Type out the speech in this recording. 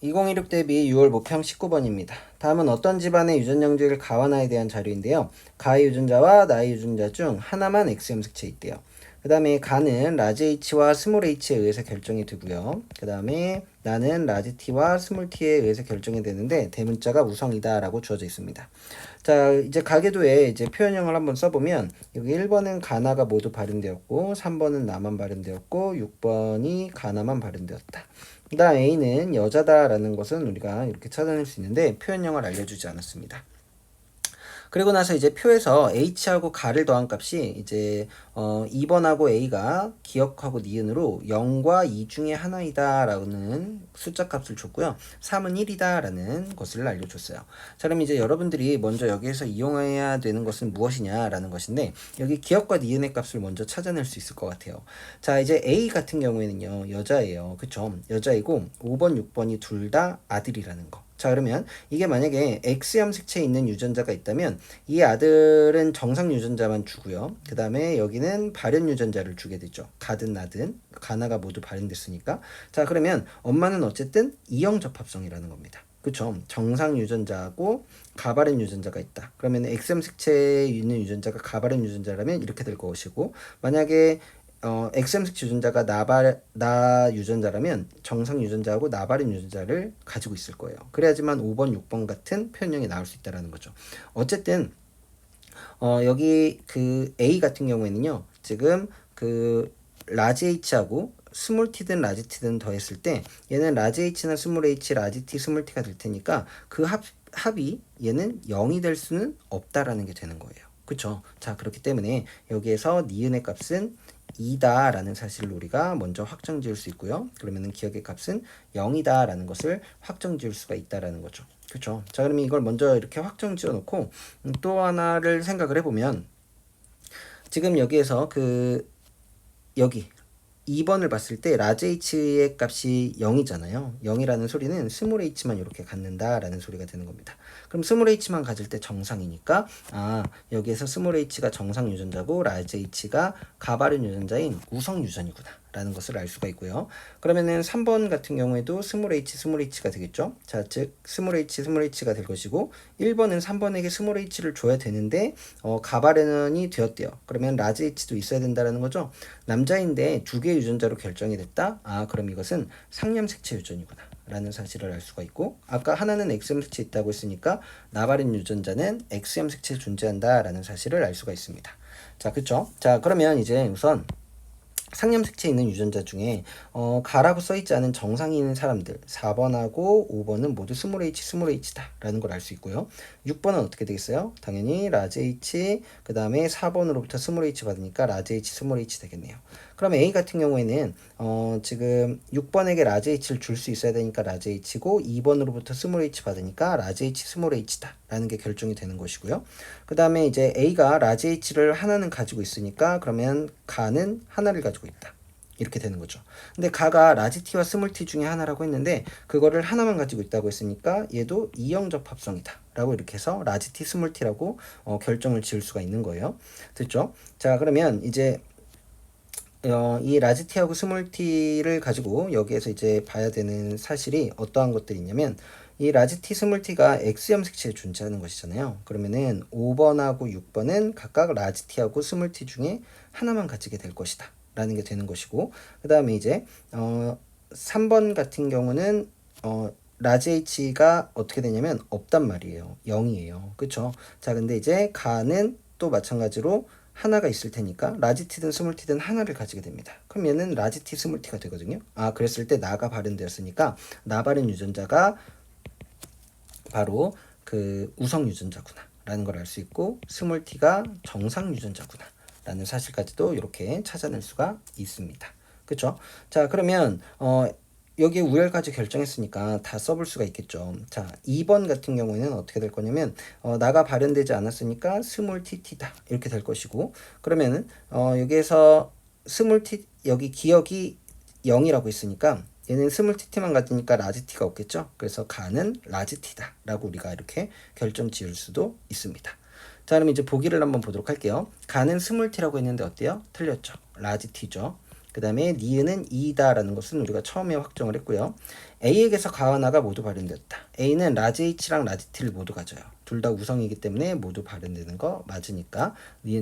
2016 대비 6월 목형 19번입니다. 다음은 어떤 집안의 유전영질 가와나에 대한 자료인데요. 가의 유전자와 나의 유전자 중 하나만 X염색체 있대요. 그 다음에 가는 라지 H와 스몰 h에 의해서 결정이 되고요. 그 다음에 나는 라지 T와 스몰 t에 의해서 결정이 되는데 대문자가 우성이다 라고 주어져 있습니다. 자, 이제 가계도에 이제 표현형을 한번 써보면 여기 1번은 가나가 모두 발음되었고 3번은 나만 발음되었고 6번이 가나만 발음되었다. 그 다음 A는 여자다라는 것은 우리가 이렇게 찾아낼 수 있는데 표현형을 알려주지 않았습니다. 그리고 나서 이제 표에서 h하고 가를 더한 값이 이제 2번하고 a가 기억하고 니은으로 0과 2 중에 하나이다 라는 숫자 값을 줬고요. 3은 1이다 라는 것을 알려줬어요. 자, 그럼 이제 여러분들이 먼저 여기에서 이용해야 되는 것은 무엇이냐 라는 것인데 여기 기억과 니은의 값을 먼저 찾아낼 수 있을 것 같아요. 자, 이제 a 같은 경우에는요 여자예요. 그쵸? 여자이고 5번 6번이 둘 다 아들이라는 거. 자, 그러면 이게 만약에 X염색체에 있는 유전자가 있다면 이 아들은 정상 유전자만 주고요. 그 다음에 여기는 발현 유전자를 주게 되죠. 가든 나든 가나가 모두 발현됐으니까. 자, 그러면 엄마는 어쨌든 이형 접합성이라는 겁니다. 그쵸? 정상 유전자하고 가발현 유전자가 있다. 그러면 X염색체에 있는 유전자가 가발현 유전자라면 이렇게 될 것이고, 만약에 X염색 유전자가 나 유전자라면 정상 유전자하고 나발인 유전자를 가지고 있을 거예요. 그래야지만 5번, 6번 같은 표현형이 나올 수 있다는 거죠. 어쨌든 여기 그 A 같은 경우에는요. 지금 그 라지 H하고 스몰 t든 라지 t든 더했을 때 얘는 라지 H나 스몰 H, 라지 T, 스몰 T가 될 테니까 그 합이 얘는 0이 될 수는 없다라는 게 되는 거예요. 그쵸? 자, 그렇기 때문에 여기에서 니은의 값은 2다 라는 사실을 우리가 먼저 확정 지을 수 있고요. 그러면은 기억의 값은 0이다 라는 것을 확정 지을 수가 있다라는 거죠. 그렇죠? 자, 그러면 이걸 먼저 이렇게 확정 지어 놓고 또 하나를 생각을 해보면 지금 여기에서 여기 2번을 봤을 때 라지 h의 값이 0이잖아요. 0이라는 소리는 스몰 h만 이렇게 갖는다라는 소리가 되는 겁니다. 그럼 스몰 h만 가질 때 정상이니까 여기에서 스몰 h가 정상 유전자고 라지 h가 가발현 유전자인 우성 유전이구나 라는 것을 알 수가 있고요. 그러면은 3번 같은 경우에도 스몰 h가 되겠죠. 자, 즉 스몰 h가 될 것이고 1번은 3번에게 스몰 h를 줘야 되는데 가발현이 되었대요. 그러면 라지 h도 있어야 된다라는 거죠. 남자인데 두 개의 유전자로 결정이 됐다. 그럼 이것은 상염색체 유전이구나 라는 사실을 알 수가 있고, 아까 하나는 X염색체 있다고 했으니까 나발인 유전자는 X염색체 존재한다 라는 사실을 알 수가 있습니다. 자, 그쵸? 자, 그러면 이제 우선 상염색체에 있는 유전자 중에 가라고 써있지 않은 정상이 있는 사람들 4번하고 5번은 모두 스몰 H다 라는 걸 알 수 있고요. 6번은 어떻게 되겠어요? 당연히 라지 H 그 다음에 4번으로부터 스몰 H 받으니까 라지 H 스몰 H 되겠네요. 그럼 A 같은 경우에는 지금 6번에게 라지 H를 줄 수 있어야 되니까 라지 H고 2번으로부터 스몰 H 받으니까 라지 H 스몰 H다 라는 게 결정이 되는 것이고요. 그 다음에 이제 A가 라지 H를 하나는 가지고 있으니까 그러면 가는 하나를 가지고 있다. 이렇게 되는 거죠. 근데 가가 라지 T와 스몰 T 중에 하나라고 했는데 그거를 하나만 가지고 있다고 했으니까 얘도 이형접 합성이다 라고 이렇게 해서 라지 T, 스몰 T라고 결정을 지을 수가 있는 거예요. 됐죠? 자, 그러면 이제 이 라지 T하고 스몰 T를 가지고 여기에서 이제 봐야 되는 사실이 어떠한 것들이 있냐면 이 라지 T, 스몰 T가 X염색체에 존재하는 것이잖아요. 그러면은 5번하고 6번은 각각 라지 T하고 스몰 T 중에 하나만 가지게 될 것이다 라는 게 되는 것이고, 그 다음에 이제 3번 같은 경우는 라지 H가 어떻게 되냐면 없단 말이에요. 0이에요. 그쵸? 자, 근데 이제 가는 또 마찬가지로 하나가 있을 테니까 라지 T든 스몰 T든 하나를 가지게 됩니다. 그럼 얘는 라지 T, 스몰 T가 되거든요. 그랬을 때 나가 발현되었으니까 나 발현 유전자가 바로 그 우성 유전자구나 라는 걸 알 수 있고, 스몰 t가 정상 유전자구나 라는 사실까지도 이렇게 찾아낼 수가 있습니다. 그쵸? 자, 그러면 여기 우열까지 결정했으니까 다 써볼 수가 있겠죠. 자, 2번 같은 경우에는 어떻게 될 거냐면 나가 발현되지 않았으니까 스몰 tt다 이렇게 될 것이고, 그러면은 여기에서 스몰 t 여기 기억이 0이라고 했으니까 얘는 스몰 tt만 가지니까 라지 t가 없겠죠. 그래서 가는 라지 t다 라고 우리가 이렇게 결정 지을 수도 있습니다. 자, 그럼 이제 보기를 한번 보도록 할게요. 가는 스몰 t라고 했는데 어때요? 틀렸죠. 라지 t죠. 그 다음에 니은은 이다라는 것은 우리가 처음에 확정을 했고요. A에게서 가하나가 모두 발현되었다. A는 라지 H랑 라지 T를 모두 가져요. 둘 다 우성이기 때문에 모두 발현되는 거 맞으니까 니은